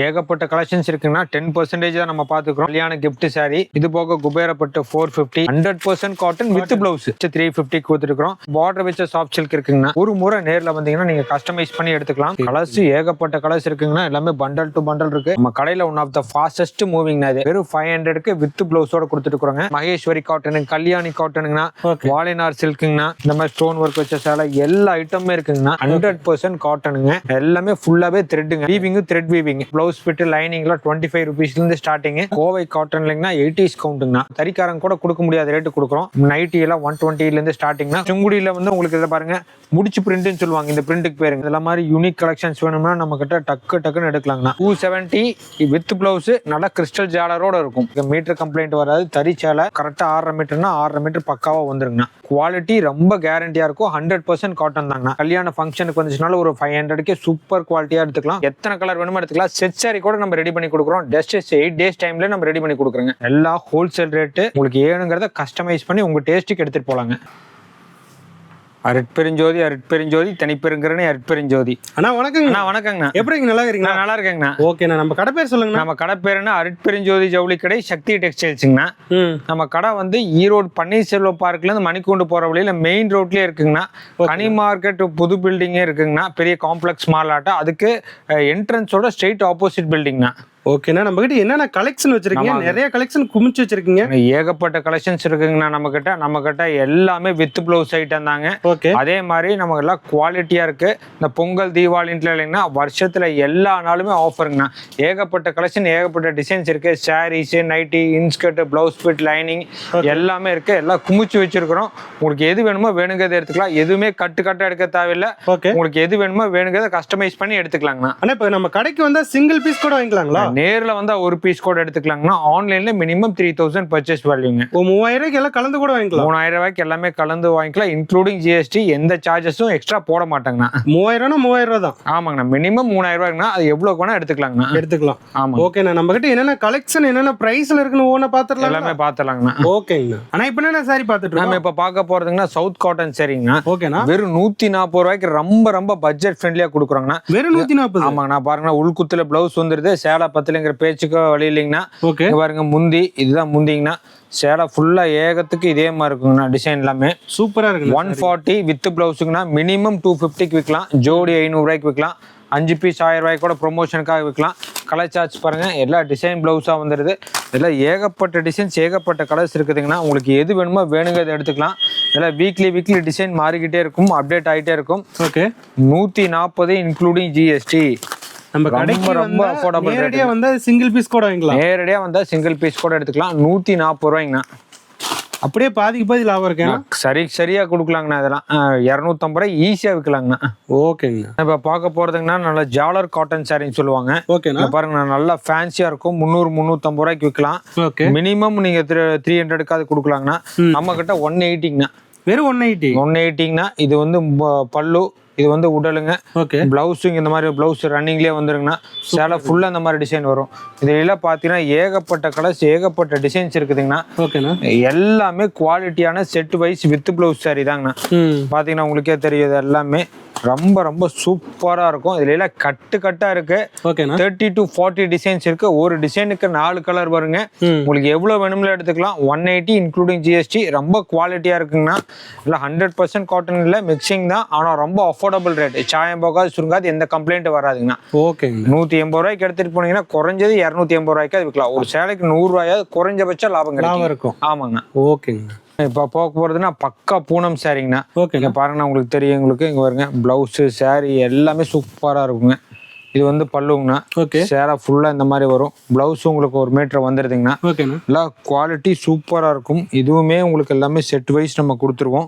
ஏகப்பட்ட கலெக்ஷன்ஸ் இருக்குன்னா 10% தான் நம்ம பாத்துக்கிறோம். கல்யாண கிஃப்ட் சாரி இது போக குபேரப்பட்டு 450 100% காட்டன் வித் பிளவுஸ் 350 கொடுத்துருக்கோம். பார்டர் வச்ச சாஃப்ட் சில்க் இருக்குங்கன்னா ஒரு முறை நேர்ல வந்தீங்கன்னா நீங்க கஸ்டமைஸ் பண்ணி எடுத்துக்கலாம். கலர்ஸ் ஏகப்பட்ட கலர்ஸ் இருக்குங்கன்னா எல்லாமே பண்டல் டு பண்டல் இருக்கு. நம்ம கடையில one of the fastest moving அது வெறும் 500க்கு வித் பிளவுஸோட கொடுத்துருக்காங்க. மகேஸ்வரி காட்டன், கல்யாணி காட்டனுங்கண்ணா, வாலினார் சில்க்குங்கண்ணா, இந்த மாதிரி ஸ்டோன் ஒர்க் வச்ச சேலை எல்லா ஐட்டமுமே இருக்குங்கண்ணா. 100% காட்டனுங்க. எல்லாமே ஃபுல்லாவே த்ரெட்டுங்க. Weaving thread weaving. Blouse fit லைனிங்ல 25 rupeesல இருந்து ஸ்டார்டிங். கோவை காட்டன்லங்கன்னா 80s கவுண்ட்டுங்கண்ணா. தறிக்காரங்க கூட கொடுக்க முடியாத ரேட்டு கொடுக்குறோம். நைட்டி எல்லாம் 120ல இருந்து ஸ்டார்டிங்னா. செங்குடியில வந்து உங்களுக்கு இதை பாருங்க முடிச்சு பிரிண்ட்னு சொல்லுவாங்க. இந்த பிரிண்ட்டுக்கு பேருங்க. இதெல்லாம் மாதிரி யூனிக் கலெக்ஷன்ஸ் வேணும்னா நம்ம கிட்ட டக்குன்னு எடுக்கலாங்கண்ணா. 270 வித் பிளவுஸ் நல்லா கிறிஸ்டல் ஜாலரோட இருக்கும். மீட்டர் கம்ப்ளைண்ட் வராது. தறி சேலை கரெக்டா 6.5 மீட்டர்னா 6.5 மீட்டர் பக்காவா வந்துருங்கண்ணா. குவாலிட்டி ரொம்ப கேரண்டியா இருக்கும். 100% காட்டன் தாங்கண்ணா. கல்யாண ஃபங்க்ஷனுக்கு வந்துச்சுனால ஒரு 500க்கு சூப்பர் குவாலிட்டியா எடுத்துக்கலாம். எத்தனை கலர் வேணுமோ எடுத்துக்கலாம். செட் சாரி கூட நம்ம ரெடி பண்ணி கொடுக்குறோம். ஜஸ்ட் 8 days டைம்ல நம்ம ரெடி பண்ணி கொடுக்குறோங்க. எல்லா ஹோல்சேல் ரேட்டு. உங்களுக்கு ஏனுங்கிறத கஸ்டமைஸ் பண்ணி உங்க டேஸ்ட்டுக்கு எடுத்துட்டு போலாங்க. அருட்பெருஞ்சோதி அருட்பெருஞ்சோதி தனிப்பெருங்கரணை அருட்பெருஞ்சோதி. அண்ணா வணக்கங்க. அண்ணா வணக்கங்கண்ணா. எப்படிங்க நல்லா இருக்கீங்களா? நல்லா இருக்கேங்கண்ணா. ஓகேண்ணா. நம்ம கடை பேர் சொல்லுங்க. நம்ம கடை பேருன்னா அருட்பெருஞ்சோதி ஜவுளி கடை, சக்தி டெக்ஸ்டைல்ஸுங்கண்ணா. நம்ம கடை வந்து ஈரோடு பன்னீர்செல்வம் பார்க்ல இருந்து மணிக்கூண்டு போற வழியில மெயின் ரோட்லயே இருக்குங்கண்ணா. கனி மார்க்கெட் புது பில்டிங்கே இருக்குங்கண்ணா. பெரிய காம்ப்ளெக்ஸ் மால் ஆட்டம். அதுக்கு என்ட்ரன்ஸோட ஸ்ட்ரெயிட் ஆப்போசிட் பில்டிங்ண்ணா. ஓகேண்ணா. நம்ம கிட்ட என்னென்ன கலெக்ஷன் வச்சிருக்கீங்க? நிறைய கலெக்ஷன் குமிச்சு வச்சிருக்கீங்க. ஏகப்பட்ட கலெக்ஷன்ஸ் இருக்குங்கண்ணா. நம்ம கிட்ட எல்லாமே வித் பிளவுஸ் ஐட்டம் தாங்க. ஓகே. அதே மாதிரி நமக்கு எல்லாம் குவாலிட்டியா இருக்கு. இந்த பொங்கல் தீபாவளின்ட்டு இல்லைங்கன்னா வருஷத்துல எல்லா நாளுமே ஆஃபருங்கண்ணா. ஏகப்பட்ட கலெக்ஷன், ஏகப்பட்ட டிசைன்ஸ் இருக்கு. Saris, nightie, inskirt, blouse fit, lining எல்லாமே இருக்கு. எல்லாம் குமிச்சு வச்சிருக்கிறோம். உங்களுக்கு எது வேணுமோ வேணுங்கிறத எடுத்துக்கலாம். எதுவுமே கட்டா எடுக்க தேவையில்லை. உங்களுக்கு எது வேணுமோ வேணுங்கிறத கஸ்டமைஸ் பண்ணி எடுத்துக்கலாங்கண்ணா. ஆனா இப்ப நம்ம கடைக்கு வந்தா சிங்கிள் பீஸ் கூட வாங்கிக்கலாங்களா? நேர்ல வந்தா ஒரு பீஸ் கூட எடுத்துக்கலாங்கன்னா ஆன்லைன்ல மினிமம் 3000 பர்ச்சேஸ் வேல்யூங்க. 3000 ரூபாய்க்கு எல்லாம் கலந்து கூட வாங்கிக்கலாம். 3000 ரூபாய்க்கு எல்லாமே கலந்து வாங்கிக்கலாம். Including GST. எந்த சார்ஜஸும் எக்ஸ்ட்ரா போட மாட்டாங்கண்ணா. 3000 ரூபாய் தான். ஆமாங்கண்ணா. மினிமம் 3000 ரூபாய்க்குண்ணா. அது எவ்வளவு வேணா எடுத்துக்கலாங்கண்ணா. எடுத்துக்கலாம். ஆமா. ஓகேண்ணா. நம்ம கிட்ட என்னென்ன கலெக்ஷன், என்னென்ன பிரைஸ்ல இருக்குன்னு ஓன பாத்துறலாம். எல்லாமே பாத்துறலாங்கண்ணா. ஓகேங்கண்ணா. ஆனா இப்ப என்ன சாரி பாத்துட்டு நம்ம இப்ப பார்க்க போறதுங்கன்னா சவுத் காட்டன் சாரிங்கண்ணா. ஓகேண்ணா. வெறும் 140 ரூபாய்க்கு ரொம்ப பட்ஜெட் ஃப்ரெண்ட்லியா கொடுக்குறாங்கண்ணா. வெறும் 140. ஆமாங்கண்ணா. பாருங்க உள்குத்துல பிளவுஸ் வந்துருது. சேலை பத்தலைங்கிற பேச்சுக்கு வழி இல்லைங்கண்ணா. ஓகே. பாருங்க முந்தி இதுதான் முந்திங்கண்ணா. சேலை ஃபுல்லா ஏகத்துக்கு இதே மாதிரி இருக்குங்கண்ணா. டிசைன் எல்லாமே சூப்பரா இருக்கு. 140 வித் பிளவுஸுங்கண்ணா. மினிமம் 250க்கு விற்கலாம். ஜோடி 500 ரூபாய்க்கு விற்கலாம். 5 பீஸ் 1000 ரூபாய்க்கு கூட ப்ரொமோஷனுக்காக விற்கலாம். கலர் சார்ஜ் பாருங்க. எல்லா டிசைன் பிளவுஸா வந்துடுது. இதெல்லாம் ஏகப்பட்ட டிசைன்ஸ், ஏகப்பட்ட கலர்ஸ் இருக்குதுங்கன்னா. உங்களுக்கு எது வேணுமோ வேணுங்கிறத எடுத்துக்கலாம். இதெல்லாம் வீக்லி டிசைன் மாறிக்கிட்டே இருக்கும், அப்டேட் ஆகிட்டே இருக்கும். ஓகே. 140 including GST. நம்ம கடைக்கு ரொம்ப அஃபோர்டபிள். நேரடியா வந்தா சிங்கிள் பீஸ் கூட வாங்கிக்கலாம். நேரடியா வந்தா சிங்கிள் பீஸ் கூட எடுத்துக்கலாம். 140 ரூபாய்ங்கண்ணா. அப்படியே பாதி லாபம் இருக்கேன். சரியா கொடுக்கலாங்கண்ணா. இதெல்லாம் 250 ரூபாய் ஈஸியா விற்கலாங்கண்ணா. ஓகேங்கண்ணா. இப்ப பார்க்க போறதுங்கன்னா நல்ல ஜாலர் காட்டன் சாரின்னு சொல்லுவாங்க. ஓகேண்ணா. பாருங்க நல்லா ஃபேன்சியா இருக்கும். 300-350 ரூபாய்க்கு விற்கலாம். ஓகே. மினிமம் நீங்க 300க்கு அது கொடுக்கலாங்கண்ணா. நம்ம கிட்ட 180ங்கண்ணா. வெறும் 180ங்கண்ணா. இது வந்து பல்லு, இது வந்து உடலுங்க. ஓகே. பிளவுஸுங்க இந்த மாதிரி பிளவுஸ் ரன்னிங்லேயே வந்துருங்கண்ணா. சேலை ஃபுல்லாக இந்த மாதிரி டிசைன் வரும். இதெல்லாம் பார்த்தீங்கன்னா ஏகப்பட்ட கலர்ஸ், ஏகப்பட்ட டிசைன்ஸ் இருக்குதுங்கண்ணா. ஓகேண்ணா. எல்லாமே குவாலிட்டியான set wise with blouse sari தாங்கண்ணா. பார்த்தீங்கன்னா உங்களுக்கே தெரியும். இது எல்லாமே ரொம்ப சூப்பரா இருக்கும். இதுல எல்லாம் கட்டா இருக்கு. 30 to 40 டிசைன்ஸ் இருக்கு. ஒரு டிசைனுக்கு 4 கலர் வருங்க. உங்களுக்கு எவ்வளவு வேணும்ல எடுத்துக்கலாம். 180 இன்க்ளூடிங் ஜிஎஸ்டி. ரொம்ப குவாலிட்டியா இருக்குங்கண்ணா. இல்ல 100% காட்டன் இல்ல, மிக்சிங் தான். ஆனா ரொம்ப அஃபோர்டபுள் ரேட். சாயம் போகாது, சுருங்காது, எந்த கம்ப்ளைண்ட் வராதுங்கண்ணா. ஓகே. 180 ரூபாய்க்கு எடுத்துட்டு போனீங்கன்னா குறைஞ்சது 280 ரூபாய்க்கு அது விற்கலாம். ஒரு சேலைக்கு 100 ரூபாயாவது குறைஞ்சபட்ச லாபம் இருக்கும். ஆமாங்கண்ணா. ஓகேங்க. இப்போ போக போறதுன்னா பக்கா பூனம் சாரிங்கண்ணா. ஓகே. பாருங்கண்ணா உங்களுக்கு தெரியும். உங்களுக்கு இங்க பாருங்க பிளவுஸ் சாரி எல்லாமே சூப்பரா இருக்குங்க. இது வந்து பல்லுங்கண்ணா. ஓகே. சேரா ஃபுல்லா இந்த மாதிரி வரும். பிளவுஸ் உங்களுக்கு 1 மீட்டர் வந்துருதுங்கண்ணா. ஓகேண்ணா. எல்லாம் குவாலிட்டி சூப்பரா இருக்கும். இதுவுமே உங்களுக்கு எல்லாமே செட் வைஸ் நம்ம கொடுத்துருவோம்.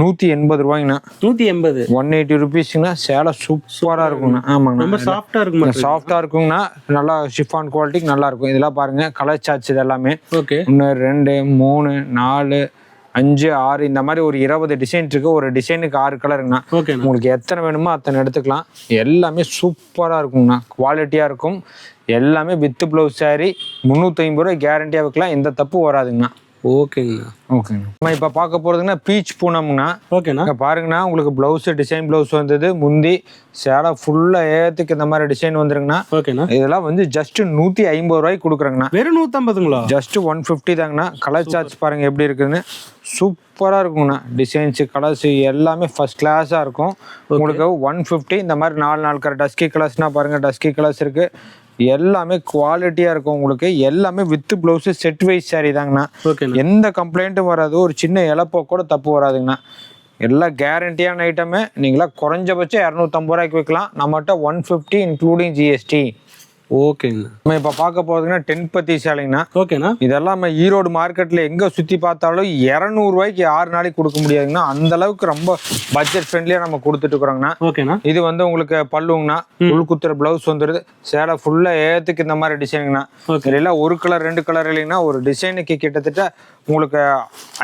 180 ரூபாய்ங்கண்ணா. 180. 180 ருபீஸ்ங்கண்ணா. சேலை சூப்பரா இருக்குங்கண்ணா. ஆமாங்கண்ணா. ரொம்ப சாஃப்டா இருக்குங்க. சாஃப்டா இருக்குங்கண்ணா. நல்லா ஷிஃபான் குவாலிட்டிக்கு நல்லா இருக்கும். இதெல்லாம் பாருங்க கலர் சார்ட்ஸ் இது எல்லாமே. ஓகே. 1 2 3 4 5 6 இந்த மாதிரி ஒரு 20 டிசைன் இருக்கு. ஒரு டிசைனுக்கு 6 கலருங்கண்ணா. உங்களுக்கு எத்தனை வேணுமோ அத்தனை எடுத்துக்கலாம். எல்லாமே சூப்பரா இருக்குங்கண்ணா. குவாலிட்டியா இருக்கும். எல்லாமே வித் பிளவுஸ் சாரி. 350 ரூபாய் கேரண்டியா வைக்கலாம். எந்த தப்பு வராதுங்கண்ணா. ஓகேங்கண்ணா. ஓகேங்க. நம்ம இப்போ பார்க்க போகிறதுங்கன்னா பீச் பூனம்னா. ஓகேண்ணா. இங்கே பாருங்கண்ணா, உங்களுக்கு ப்ளவுஸு டிசைன் ப்ளவுஸ் வந்தது, முந்தி சேலை ஃபுல்லாக ஏற்றுக்கு இந்த மாதிரி டிசைன் வந்துருங்கண்ணா. ஓகேண்ணா. இதெல்லாம் வந்து ஜஸ்ட் 150 ரூபாய்க்கு கொடுக்குறேங்கண்ணா. வெறும் 150ங்களா? ஜஸ்ட் 150 தாங்கண்ணா. கலர் சார்ஜ் பாருங்க எப்படி இருக்குதுன்னு, சூப்பராக இருக்குங்கண்ணா. டிசைன்ஸு கலர்ஸு எல்லாமே ஃபர்ஸ்ட் கிளாஸாக இருக்கும். உங்களுக்கு 150. இந்த மாதிரி 4 கலர் டஸ்கி கலர்ஸ்னால் பாருங்கள், டஸ்கி கலர்ஸ் இருக்குது. எல்லாமே குவாலிட்டியாக இருக்கும் உங்களுக்கு. எல்லாமே with blouse set wise sari தாங்கண்ணா. எந்த கம்ப்ளைண்ட்டும் வராது, ஒரு சின்ன இழப்போ கூட தப்பு வராதுங்கண்ணா. எல்லாம் கேரண்டியான ஐட்டமே. நீங்களா குறைஞ்சபட்சம் 250 ரூபாய்க்கு விற்கலாம். நம்மகிட்ட 150 இன்க்ளூடிங் ஜிஎஸ்டி. ஓகேங்க. நம்ம இப்போ பார்க்க போகிறதுங்கன்னா 10 பத்தி சேலைங்கண்ணா. ஓகேண்ணா. இதெல்லாம் நம்ம ஈரோடு மார்க்கெட்டில் எங்கே சுற்றி பார்த்தாலும் 200 ரூபாய்க்கு 6 நாளைக்கு கொடுக்க முடியாதுங்கண்ணா. அந்த அளவுக்கு ரொம்ப பட்ஜெட் ஃப்ரெண்ட்லியாக நம்ம கொடுத்துட்டு இருக்கிறோங்கண்ணா. ஓகேண்ணா. இது வந்து உங்களுக்கு பல்லுங்கண்ணா, உள்குத்துற ப்ளவுஸ் வந்துடுது, சேலை ஃபுல்லாக ஏற்றுக்கு இந்த மாதிரி டிசைனுங்கண்ணா. இல்லை ஒரு கலர் 2 கலர் இல்லைங்கண்ணா, ஒரு டிசைனுக்கு கிட்டத்தட்ட உங்களுக்கு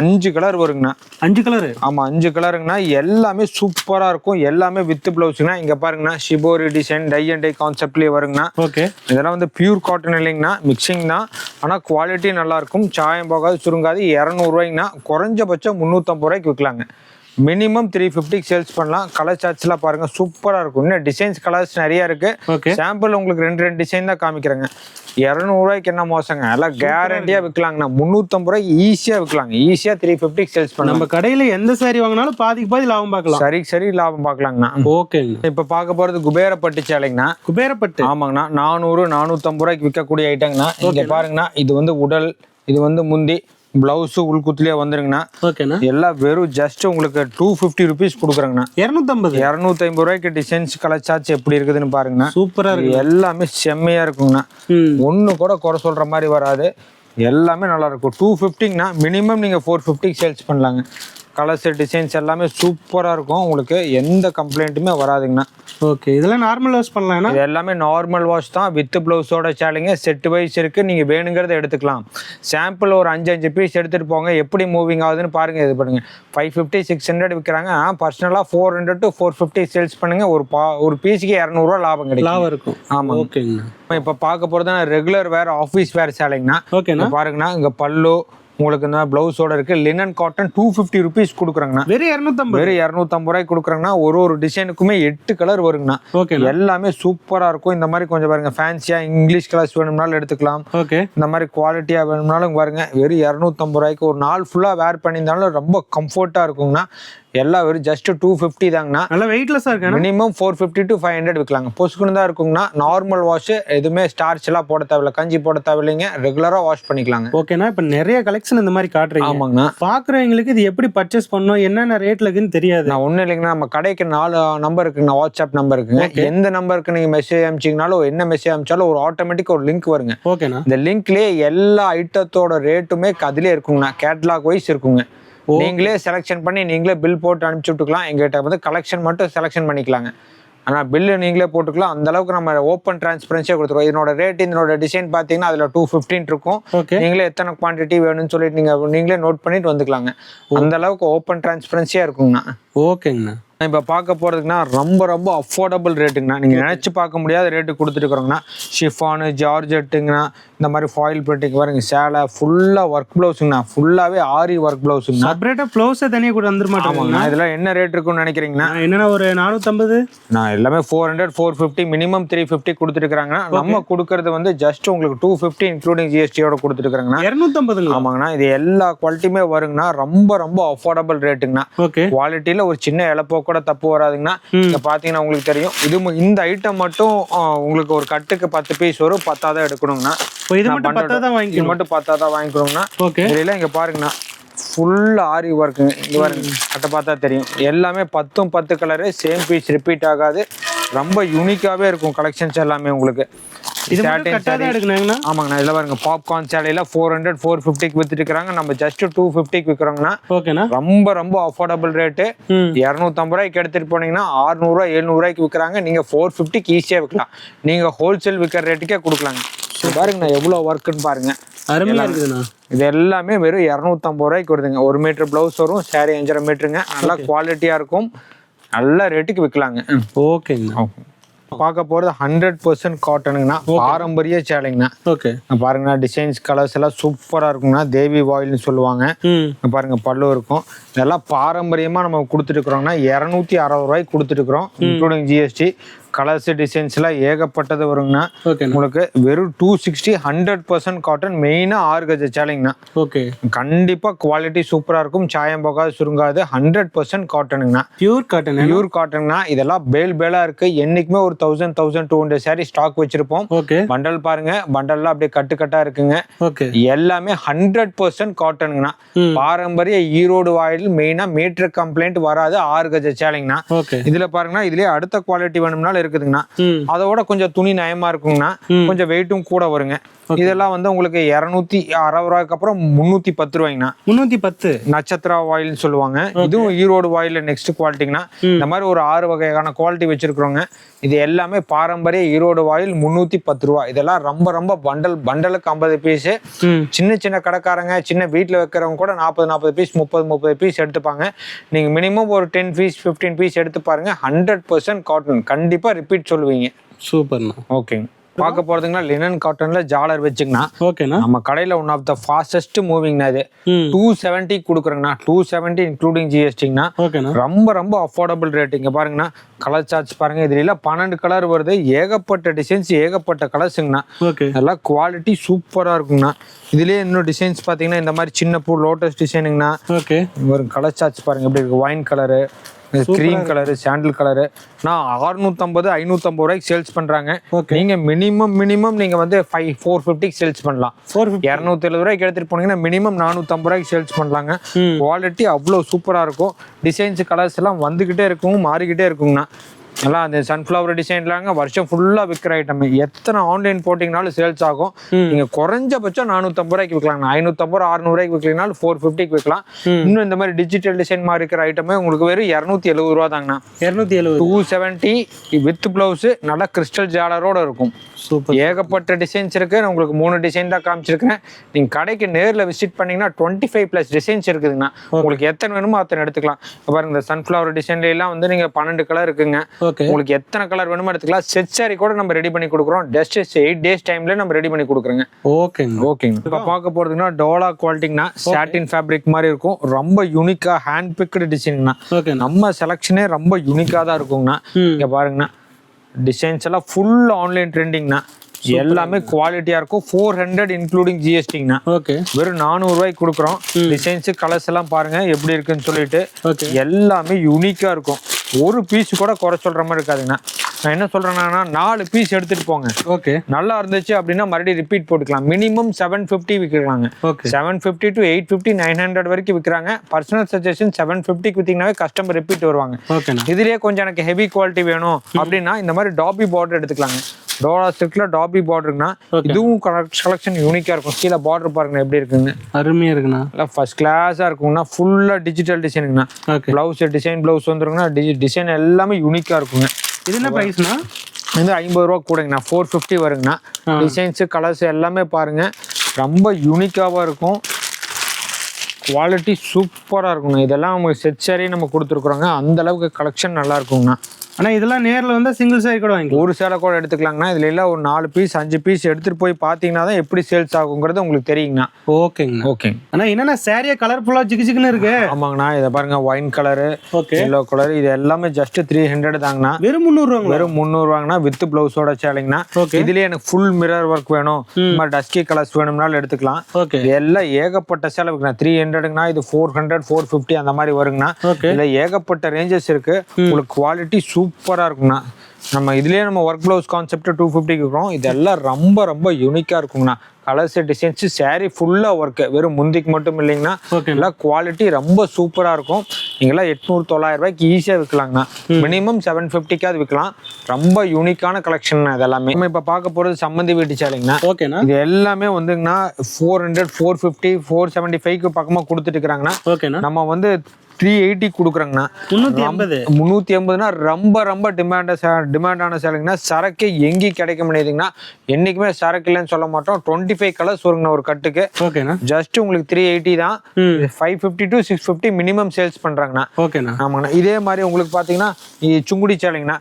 5 கலர் வருங்கண்ணா. 5 கலரு? ஆமாம், 5 கலருங்கண்ணா. எல்லாமே சூப்பராக இருக்கும். எல்லாமே வித் ப்ளவுஸுங்கண்ணா. இங்கே பாருங்கண்ணா, shibori design tie and dye கான்செப்ட்லேயே வருங்கண்ணா. ஓகே. இதெல்லாம் வந்து பியூர் காட்டன் இல்லைங்கண்ணா, மிக்சிங் தான். ஆனால் குவாலிட்டி நல்லாயிருக்கும், சாயம் போகாது, சுருங்காது. 200 ரூபாய்ங்கண்ணா. குறைஞ்சபட்சம் 350 ரூபாய்க்கு விற்கலாங்க. மினிமம் 350 சேல்ஸ் பண்ணலாம். கலர் சார்ட்ஸ்லாம் பாருங்க, சூப்பராக இருக்கும். இன்னும் டிசைன்ஸ் கலர்ஸ் நிறைய இருக்கு. சாம்பிள் உங்களுக்கு 2 டிசைன் தான் காமிக்கிறேங்க. 200 ரூபாய்க்கு என்ன மோசங்க, எல்லாம் கேரண்டியா விற்கலாங்கண்ணா. 350 ரூபாய்க்கு ஈஸியா விற்கலாங்க. ஈஸியா 350 சேல்ஸ் பண்ணலாம். நம்ம கடையில எந்த சாரி வாங்கினாலும் பாதிக்கு பாதி லாபம் பார்க்கலாம். சரி லாபம் பார்க்கலாங்கண்ணா. ஓகேங்க. இப்ப பார்க்க போறது குபேரப்பட்டு சேலைங்கண்ணா. குபேரப்பட்டு? ஆமாங்கண்ணா. 400 450 ரூபாய்க்கு விற்கக்கூடிய ஐட்டங்கண்ணா. இங்க பாருங்கண்ணா, இது வந்து உடல், இது வந்து முந்தி, பிளவுஸ் உள்குத்துலயே வந்துருங்கண்ணா. ஓகேண்ணா. எல்லாம் வெறும் ஜஸ்ட் உங்களுக்கு 250 ருபீஸ் கொடுக்குறேங்கண்ணா. 250 ரூபாய்க்கு டிசைன்ஸ் கலர் சார்ஜ் எப்படி இருக்குதுன்னு பாருங்கண்ணா. சூப்பரா இருக்கு. எல்லாமே செம்மையா இருக்குங்கண்ணா. ஒண்ணு கூட குறை சொல்ற மாதிரி வராது. எல்லாமே நல்லா இருக்கும். 250ங்கண்ணா. மினிமம் நீங்க 450 சேல்ஸ் பண்ணலாங்க. கலர்ஸ் டிசைன்ஸ் எல்லாமே சூப்பராக இருக்கும். உங்களுக்கு எந்த கம்ப்ளைண்ட்டுமே வராதுங்கண்ணா. ஓகே. இதெல்லாம் நார்மல் வாஷ் பண்ணலாம்? இது எல்லாமே நார்மல் வாஷ் தான், வித் ப்ளவுஸோட சேலைங்க. செட் வைஸ் இருக்குது, நீங்கள் வேணுங்கிறத எடுத்துக்கலாம். சாம்பிள் ஒரு 5 பீஸ் எடுத்துகிட்டு போங்க, எப்படி மூவிங் ஆகுதுன்னு பாருங்கள். இது பண்ணுங்கள். 550 600 விற்கிறாங்க. பர்சனலாக 400 to 450 சேல்ஸ் பண்ணுங்கள். ஒரு பீஸுக்கு 200 ரூபா லாபம் கிடைக்கும். இருக்கும். ஆமாம். ஓகேங்கண்ணா. இப்போ பார்க்க போகிறது ரெகுலர் வேர் ஆஃபீஸ் வேர் சேலைங்கண்ணா. ஓகேண்ணா. பாருங்கண்ணா, இங்கே பல்லு உங்களுக்கு இந்த பிளவுஸோட இருக்கு. லினன் காட்டன் 250 ருபீஸ் கொடுக்குறாங்கண்ணா. வெறும் 250 ரூபாய்க்கு கொடுக்குறாங்கன்னா. ஒரு டிசைனுக்குமே 8 கலர் வருங்கண்ணா. எல்லாமே சூப்பரா இருக்கும். இந்த மாதிரி கொஞ்சம் பாருங்க, ஃபேன்சியா இங்கிலீஷ் கலர்ஸ் வேணும்னாலும் எடுத்துக்கலாம். ஓகே. இந்த மாதிரி குவாலிட்டியா வேணும்னாலும் பாருங்க. வெறும் 250 ரூபாய்க்கு ஒரு நாள் ஃபுல்லா வேர் பண்ணியிருந்தாலும் ரொம்ப கம்ஃபர்ட்டா இருக்குங்கண்ணா. எல்லாம் வெறும் ஜஸ்ட் 250 தாங்கண்ணா. நல்லா வெயிட்லெஸ்ஸா இருக்கு. Minimum 450 to 500 விற்கலாங்க. பொசுக்குன்னு தான் இருக்குங்கண்ணா. நார்மல் வாஷ், எதுவுமே ஸ்டார்ச் எல்லாம் போட தேவையில்ல, கஞ்சி போட தேவையில்லைங்க. ரெகுலரா வாஷ் பண்ணிக்கலாங்க. ஓகேண்ணா. இப்போ நிறைய கலெக்ஷன் இந்த மாதிரி காட்டுறீங்க. ஆமாங்கண்ணா. பாக்குறவங்களுக்கு இது எப்படி பர்ச்சேஸ் பண்ணணும், என்னென்ன ரேட்ல இருக்குன்னு தெரியாது. நான் ஒன்றும் இல்லைங்கண்ணா, நம்ம கடைக்கு 4 நம்பர் இருக்குங்கண்ணா. வாட்ஸ்அப் நம்பர் இருக்குங்க. எந்த நம்பருக்கு நீங்க மெசேஜ் அனுப்பிச்சிங்கனாலும், என்ன மெசேஜ் அனுப்பிச்சாலும் ஒரு ஆட்டோமேட்டிக் ஒரு லிங்க் வருங்க. ஓகேண்ணா. இந்த லிங்க்லயே எல்லா ஐட்டத்தோட ரேட்டுமே அதிலே இருக்குங்கண்ணா. கேட்லாக் வைஸ் இருக்குங்க. நீங்களே செலக்ஷன் பண்ணி நீங்களே பில் போட்டு அனுப்பிச்சு விட்டுக்கலாம். எங்ககிட்ட வந்து கலெக்ஷன் மட்டும் செலக்ஷன் பண்ணிக்கலாங்க. ஆனால் பில்லு நீங்களே போட்டுக்கலாம். அந்த அளவுக்கு நம்ம ஓப்பன் டிரான்ஸ்பரன்சியாக கொடுத்துருவோம். இதனோட ரேட், இதனோட டிசைன் பார்த்தீங்கன்னா அதில் 215 இருக்கும். நீங்களே எத்தனை குவான்டிட்டி வேணும்னு சொல்லிட்டு நீங்களே நோட் பண்ணிட்டு வந்துக்கலாங்க. அந்த அளவுக்கு ஓப்பன் டிரான்ஸ்பரன்சியாக இருக்குங்கண்ணா. ஓகேங்கண்ணா. இப்போ பார்க்க போகிறதுக்குன்னா ரொம்ப அஃபோர்டபுள் ரேட்டுங்கண்ணா. நீங்கள் நினச்சி பார்க்க முடியாத ரேட்டு கொடுத்துட்டுருக்குறோங்கண்ணா. ஷிஃபானு, ஜார்ஜெட்டுங்கண்ணா, இந்த மாதிரி ஃபாயில் பிரிண்டிங் பாருங்க. சேலை ஃபுல்லாக ஒர்க் ப்ளவுஸுங்கண்ணா. ஃபுல்லாகவே ஆரி ஒர்க் ப்ளவுஸுங்கண்ணா. செப்பரேட்டாக ப்ளவுஸை தனியாக கூட வந்துட மாட்டாங்கண்ணா. இதெல்லாம் என்ன ரேட் இருக்குன்னு நினைக்கிறீங்கண்ணா? என்னென்னா ஒரு 450. நான் எல்லாமே 400 450 மினிமம் 350 கொடுத்துருக்காங்கண்ணா. நம்ம கொடுக்கறது வந்து ஜஸ்ட் உங்களுக்கு 250 இன்க்ளூடிங் ஜிஎஸ்டியோட கொடுத்துருக்காங்கண்ணா. 250. ஆமாங்கண்ணா. இது எல்லா குவாலிட்டியுமே வருங்கண்ணா. ரொம்ப அஃபோர்டபுள் ரேட்டுங்கண்ணா. குவாலிட்டியில் ஒரு சின்ன இழப்போ கூட தப்பு வராதுங்கண்ணா. இங்க பாத்தீங்கன்னா உங்களுக்கு தெரியும். இது இந்த ஐட்டம் மட்டும் உங்களுக்கு ஒரு கட்டுக்கு 10 பீஸ் வரும். 10 தான் எடுக்கணுங்கண்ணா. இது மட்டும் 10 தான் வாங்கிக்கணுங்கண்ணா. இதெல்லாம் இங்க பாருங்கண்ணா, ஃபுல் ஆரி ஒர்க்குங்க. இங்க பாருங்க, கட்ட பார்த்தா தெரியும். எல்லாமே 10 கலரு, சேம் பீஸ் ரிப்பீட் ஆகாது. ரொம்ப யூனிக்காவே இருக்கும் கலெக்ஷன்ஸ் எல்லாமே உங்களுக்கு. ஆமாங்கண்ணா. இதுல பாருங்க, பாப்கார்ன் சேலையில 400 450 வித்துட்டு இருக்காங்க. நம்ம ஜஸ்ட் 250 விற்கிறோங்கண்ணா. ரொம்ப அஃபோர்டபுள் ரேட்டு. 250 ரூபாய்க்கு எடுத்துட்டு போனீங்கன்னா 600 ரூபாய் 700 ரூபாய்க்கு விற்கிறாங்க. நீங்க 450 ஈஸியா விற்கலாம். நீங்க ஹோல்சேல் விற்கிற ரேட்டுக்கே கொடுக்கலாங்க. பாருங்கண்ணா எவ்வளவு ஒர்க்குன்னு பாருங்க. அருமையா இருக்குதுண்ணா. இது எல்லாமே வெறும் 250 ரூபாய்க்கு வருதுங்க. 1 மீட்டர் பிளவுஸ் வரும். சாரி 5.5 மீட்டருங்க. நல்லா குவாலிட்டியா இருக்கும். நல்ல ரேட்டுக்கு விற்கலாங்க. ஓகேங்க. பார்க்க போறது 100% காட்டனுங்கண்ணா, பாரம்பரிய சேலைங்கண்ணா. ஓகே, பாருங்கண்ணா டிசைன்ஸ் கலர்ஸ் எல்லாம் சூப்பரா இருக்குங்கண்ணா. தேவி வாயில்னு சொல்லுவாங்க. பாருங்க பல்லு இருக்கும். இதெல்லாம் பாரம்பரியமா நம்ம கொடுத்துட்டு இருக்கிறோம்னா 260 ரூபாய்க்கு கொடுத்துட்டு இருக்கிறோம், இன்க்ளூடிங் ஜிஎஸ்டி. கலர்ஸ் டிசைன்ஸ் எல்லாம் ஏகப்பட்டது வருங்கண்ணா. உங்களுக்கு வெறும் 260, 100% காட்டன், மெயினா 6 கஜ சேலைங்கண்ணா. ஓகே, கண்டிப்பா குவாலிட்டி சூப்பரா இருக்கும், சாயம் போகாது, சுருங்காது. 100% காட்டனுங்கண்ணா, பியூர் காட்டன். பியூர் காட்டனுங்கண்ணா. இதெல்லாம் பேலா இருக்கு. என்னைக்குமே ஒரு 1000-1200 சாரி ஸ்டாக் வச்சிருப்போம். ஓகே, பண்டல் பாருங்க, பண்டல்லாம் அப்படியே கட்டா இருக்குங்க. ஓகே, எல்லாமே 100% காட்டனுங்கண்ணா. பாரம்பரிய ஈரோடு வாயில், மெயினா மீட்டர் கம்ப்ளைண்ட் வராது, 6 கஜ சேலைங்கண்ணா. ஓகே, இதுல பாருங்கன்னா இதுலயே அடுத்த குவாலிட்டி வேணும்னாலும் இருக்குதுங்கண்ணா. அதோட கொஞ்சம் துணி நயமா இருக்குங்கண்ணா, கொஞ்சம் வெயிட்டும் கூட வருங்க. இதெல்லாம் வந்து உங்களுக்கு 260 ரூபாய்க்கு அப்புறம் 310 ரூபாய்ங்கண்ணா. 310 நட்சத்திரா வாயில்னு சொல்லுவாங்க. இதுவும் ஈரோடு வாயில நெக்ஸ்ட் குவாலிட்டிங்கண்ணா. இந்த மாதிரி ஒரு 6 வகையான குவாலிட்டி வச்சிருக்கிறோங்க. இது எல்லாமே பாரம்பரிய ஈரோடு வாயில், 310 ரூபா. இதெல்லாம் ரொம்ப பண்டலுக்கு 50 பீஸ். சின்ன கடைக்காரங்க, சின்ன வீட்டுல வைக்கிறவங்க கூட 40 பீஸ், 30 பீஸ் எடுத்துப்பாங்க. நீங்க மினிமம் ஒரு 10 பீஸ் 15 பீஸ் எடுத்து பாருங்க. 100% காட்டன், கண்டிப்பா ரிப்பீட் சொல்லுவீங்க. சூப்பர்ண்ணா. ஓகேங்க. பார்க்க போறதுங்கன்னா லினன் காட்டன்ல ஜாலர் வச்சுங்கண்ணா. ஓகேண்ணா, நம்ம கடையில ஒன் ஆஃப் த ஃபாஸ்டஸ்ட் மூவிங்னா இது 270 கொடுக்குறேங்கண்ணா. 270 இன்க்ளூடிங் ஜிஎஸ்டிங்கண்ணா. ரொம்ப அஃபோர்டபுள் ரேட். இங்க பாருங்கண்ணா, கலர் சார்ட்ஸ் பாருங்க. இதுல 12 கலர் வருது, ஏகப்பட்ட டிசைன்ஸ், ஏகப்பட்ட கலர்ஸுங்கண்ணா. நல்லா குவாலிட்டி சூப்பரா இருக்குங்கண்ணா. இதுலயே இன்னும் டிசைன்ஸ் பாத்தீங்கன்னா இந்த மாதிரி சின்ன பூ லோட்டஸ் டிசைனுங்கண்ணா. ஒரு கலர் சார்ட்ஸ் பாருங்க எப்படி இருக்கு. வைன் கலரு, கிரீம் கலரு, சாண்டில் கலரு. நான் 650 550 ரூபாய்க்கு சேல்ஸ் பண்றாங்க. நீங்க மினிமம் நீங்க வந்து 450 சேல்ஸ் பண்ணலாம். 270 ரூபாய்க்கு எடுத்துட்டு போனீங்கன்னா மினிமம் 450 ரூபாய்க்கு சேல்ஸ் பண்ணலாங்க. குவாலிட்டி அவ்வளவு சூப்பரா இருக்கும். டிசைன்ஸ் கலர்ஸ் எல்லாம் வந்துகிட்டே இருக்கும், மாறிக்கிட்டே இருக்குங்கண்ணா. நல்லா அந்த சன்ஃபிளவர் டிசைன்லாங்க வருஷம் ஃபுல்லா விற்கிற ஐட்டம். எத்தனை ஆன்லைன் போட்டிங்கனாலும் சேல்ஸ் ஆகும். நீங்க குறைஞ்சபட்சம் 450 ரூபாய்க்கு விற்கலாம். 550 600 ரூபாய்க்கு விற்கலாம், 450க்கு விற்கலாம். இன்னும் இந்த மாதிரி டிஜிட்டல் டிசைன் மாதிரி இருக்கிற ஐட்டமே உங்களுக்கு வெறும் 270 ரூபா தாங்கண்ணா. 270 வித் பிளவுஸ், நல்லா கிறிஸ்டல் ஜாலரோட இருக்கும். ஏகப்பட்ட டிசைன்ஸ் இருக்கு. நான் உங்களுக்கு 3 டிசைன் தான் காமிச்சிருக்கேன். நீங்க கடைக்கு நேர்ல விசிட் பண்ணீங்கன்னா 25+ டிசைன்ஸ் இருக்குதுங்கண்ணா. உங்களுக்கு எத்தனை வேணுமோ அத்தனை எடுத்துக்கலாம். பாருங்க, இந்த சன்ஃபிளவர் டிசைன்ல எல்லாம் வந்து நீங்க 12 கலர் இருக்குங்க. உங்களுக்கு எத்தனை கலர் வேணுமோ எடுத்துக்கலாம். செட் சாரி கூட நம்ம ரெடி பண்ணி கொடுக்குறோம். ஜஸ்ட் 8 டேஸ் டைம்ல நம்ம ரெடி பண்ணி கொடுக்குறோங்க. ஓகேங்க. இப்ப பார்க்க போறதுன்னா டோலா குவாலிட்டிங்கண்ணா. சாட்டின் ஃபேப்ரிக் மாதிரி இருக்கும். ரொம்ப யூனிக்கா ஹேண்ட் பிக்டு டிசைன்ங்கண்ணா. நம்ம செலக்ஷனே ரொம்ப யூனிக்கா தான் இருக்குங்கண்ணா. இங்க பாருங்கண்ணா, டிசைன்ஸ் எல்லாம் ஃபுல் ஆன்லைன் ட்ரெண்டிங்னா. எல்லாமே குவாலிட்டியா இருக்கும். 400 இன்க்ளூடிங் ஜிஎஸ்டிங்கண்ணா. வெறும் 400 ரூபாய்க்கு கொடுக்குறோம். டிசைன்ஸ் கலர்ஸ் எல்லாம் பாருங்க எப்படி இருக்குன்னு சொல்லிட்டு. எல்லாமே யூனிக்கா இருக்கும். ஒரு பீஸ் கூட குறை சொல்ற மாதிரி இருக்காதுங்கண்ணா. நான் என்ன சொல்றேன்னா 4 பீஸ் எடுத்துட்டு போங்க. நல்லா இருந்துச்சு அப்படின்னா மறுபடியும் ரிப்பீட் போட்டுக்கலாம். மினிமம் 750 விற்கிறாங்க. 750 to 850 900 வரைக்கும் விற்கிறாங்க. பர்சனல் சஜஷன் 750 வித்தீங்கன்னாவே கஸ்டமர் ரிப்பீட் வருவாங்க. இதுலயே கொஞ்சம் எனக்கு ஹெவி குவாலிட்டி வேணும் அப்படின்னா இந்த மாதிரி டாபி பார்டர் எடுத்துக்கலாங்க. டோலா சில்க்ல டாபி பார்டருங்கண்ணா. இதுவும் கலெக்ஷன் யூனிக்கா இருக்கும். கீழே பார்டர் பாருங்க எப்படி இருக்குங்க, அருமையா இருக்குண்ணா. ஃபர்ஸ்ட் கிளாஸா இருக்குங்கண்ணா. ஃபுல்லா டிஜிட்டல் டிசைனுங்கண்ணா. பிளவுஸ் டிசைன் பிளவுஸ் வந்துருங்கண்ணா. டிசைன் எல்லாமே யூனிக்கா இருக்குங்க. இது என்ன பிரைஸ்னா? இது 50 ரூபா கூடங்கண்ணா. 450 வருங்கண்ணா. டிசைன்ஸ் கலர்ஸ் எல்லாமே பாருங்க ரொம்ப யூனிக்காவா இருக்கும். குவாலிட்டி சூப்பரா இருக்குங்க. இதெல்லாம் உங்களுக்கு செட் சாரி நம்ம கொடுத்துருக்குறோங்க. அந்த அளவுக்கு கலெக்ஷன் நல்லா இருக்குங்கண்ணா. ஆனா இதெல்லாம் நேர்ல வந்தா சிங்கிள் சாரி கூட வாங்கி ஒரு சேலை கூட எடுத்துக்கலாங்கண்ணா. இதுல எல்லாம் ஒரு 4 பீஸ் 5 பீஸ் எடுத்துட்டு போய் பாத்தீங்கன்னா தான் எப்படி சேல்ஸ் ஆகுங்கிறது உங்களுக்கு தெரியுங்கண்ணா. ஓகேங்க. ஆனா என்னன்னா சாரியா கலர்ஃபுல்லா ஜிகிஜிக்குன்னு இருக்கு. ஆமாங்கண்ணா. இதை பாருங்க, ஒயின் கலரு, எல்லோ கலர், இது எல்லாமே ஜஸ்ட் 300 தாங்கண்ணா. வெறும் 300 வெறும் 300 ரூபாங்கண்ணா. வித் பிளவுஸோட சேலைங்கண்ணா. இதுலயே எனக்கு ஃபுல் மிரர் ஒர்க் வேணும், டஸ்கி கலர்ஸ் வேணும்னாலும் எடுத்துக்கலாம். எல்லாம் ஏகப்பட்ட சேலை இருக்குண்ணா. 300ங்கண்ணா. இது 400 450 அந்த மாதிரி வருங்கண்ணா. இதுல ஏகப்பட்ட ரேஞ்சஸ் இருக்கு. உங்களுக்கு குவாலிட்டி சூப்பரா இருக்குங்கண்ணா. நம்ம இதுலயே நம்ம ஒர்க் பிளவுஸ் கான்செப்ட் 250 இருக்கிறோம். இதெல்லாம் ரொம்ப யூனிக்கா இருக்குங்கண்ணா. கலர்ஸ் டிசைன்ஸ் சாரி ஃபுல்லா ஒர்க். வெறும் முந்திக்கு மட்டும் இல்லைங்கண்ணா. எல்லாம் குவாலிட்டி ரொம்ப சூப்பரா இருக்கும். நீங்களாம் 800 900 ரூபாய்க்கு ஈஸியா விற்கலாங்கண்ணா. மினிமம் 750க்காவது விற்கலாம். ரொம்ப யூனிக்கான கலெக்ஷன் இதெல்லாமே. நம்ம இப்ப பார்க்க போறது சம்மந்தி வீட்டு சேலைங்கண்ணா. இது எல்லாமே வந்துங்கண்ணா 400 450 475க்கு பக்கமா கொடுத்துட்டு இருக்காங்கண்ணா. நம்ம வந்து 380 கொடுக்குறாங்கண்ணா. 380. 380னா ரொம்ப டிமாண்டான சேலைங்கண்ணா. சரக்கு எங்கேயும் கிடைக்க முடியாதுங்கண்ணா. என்னைக்குமே சரக்கு இல்லைன்னு சொல்ல மாட்டோம். 25 கலர்ஸ் வருங்கண்ணா ஒரு கட்டுக்கு. ஓகேண்ணா. ஜஸ்ட் உங்களுக்கு 380 தான். 550 to 650 மினிமம் சேல்ஸ் பண்றாங்கண்ணா. ஓகேண்ணா. ஆமாங்கண்ணா. இதே மாதிரி உங்களுக்கு பாத்தீங்கன்னா சுங்குடி சேலைங்கண்ணா.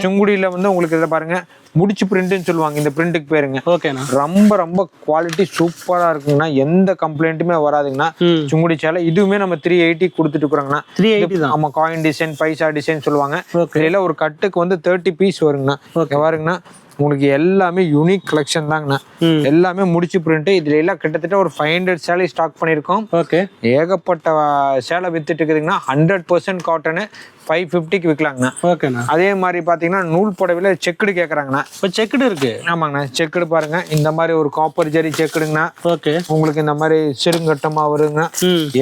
சுங்குடியில வந்து உங்களுக்கு இதை பாருங்க முடிச்சு பிரிண்ட்னு சொல்லுவாங்க. இந்த பிரிண்ட்டுக்கு பேருங்க. ஓகேண்ணா. ரொம்ப குவாலிட்டி சூப்பரா இருக்குங்கண்ணா. எந்த கம்ப்ளைண்ட்டுமே வராதுங்கண்ணா. சுங்குடி சேலை இதுவுமே நம்ம 380 கொடுத்துட்டு இருக்கிறோங்கண்ணா. 380 தான். ஆமா, காயின் டிசைன், பைசா டிசைன் சொல்லுவாங்க. இதுல ஒரு கட்டுக்கு வந்து 30 பீஸ் வருங்கண்ணா. பாருங்கண்ணா, உங்களுக்கு எல்லாமே யூனிக் கலெக்ஷன் தாங்கண்ணா. எல்லாமே முடிச்சு பிரிண்ட். இதுல எல்லாம் கிட்டத்தட்ட ஒரு 500 சேலை ஸ்டாக் பண்ணிருக்கோம். ஏகப்பட்ட சேலை வித்துட்டு இருக்குதுங்கண்ணா. 100% காட்டனு 550க்கு விற்கலாங்கண்ணா. ஓகேண்ணா. அதே மாதிரி பாத்தீங்கன்னா நூல் புடவையில செக்குடு கேக்குறாங்கண்ணா. இப்போ செக்குடு இருக்கு. ஆமாங்கண்ணா. செக்குடு பாருங்க, இந்த மாதிரி ஒரு காப்பர் ஜெரி செக்குடுங்கண்ணா. ஓகே. உங்களுக்கு இந்த மாதிரி சிறுங்கட்டமா வருங்க.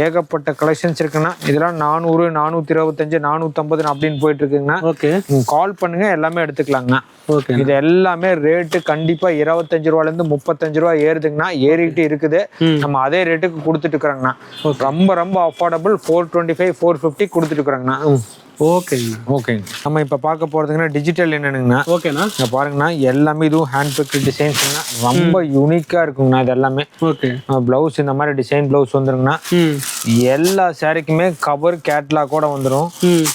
ஏகப்பட்ட கலெக்ஷன்ஸ் இருக்குண்ணா. இதெல்லாம் 400, 425, 450 அப்படின்னு போயிட்டு இருக்குங்கண்ணா. ஓகே. கால் பண்ணுங்க, எல்லாமே எடுத்துக்கலாங்கண்ணா. ஓகே. இது எல்லாமே ரேட்டு கண்டிப்பா 25 ரூபாயில இருந்து 35 ரூபாய் ஏறுதுங்கண்ணா. ஏறிட்டு இருக்குது. நம்ம அதே ரேட்டுக்கு கொடுத்துட்டு இருக்கிறாங்கண்ணா. ரொம்ப அஃபோர்டபுள். 425, 450 கொடுத்துட்டு இருக்கிறாங்கண்ணா. ஓகேங்கண்ணா. ஓகேங்க. நம்ம இப்ப பார்க்க போறதுங்கன்னா டிஜிட்டல் என்னன்னுங்கண்ணா. ஓகேண்ணா. இங்க பாருங்கண்ணா, எல்லாமே இதுவும் ஹேண்ட் பிக் டிசைன்ஸ்ங்கண்ணா. ரொம்ப யூனிக்கா இருக்குங்கண்ணா இது எல்லாமே. ஓகே. பிளவுஸ் இந்த மாதிரி டிசைன் பிளவுஸ் வந்துருங்கண்ணா. எல்லா சாரிக்குமே கவர் கேட்லாக் கூட வந்துடும்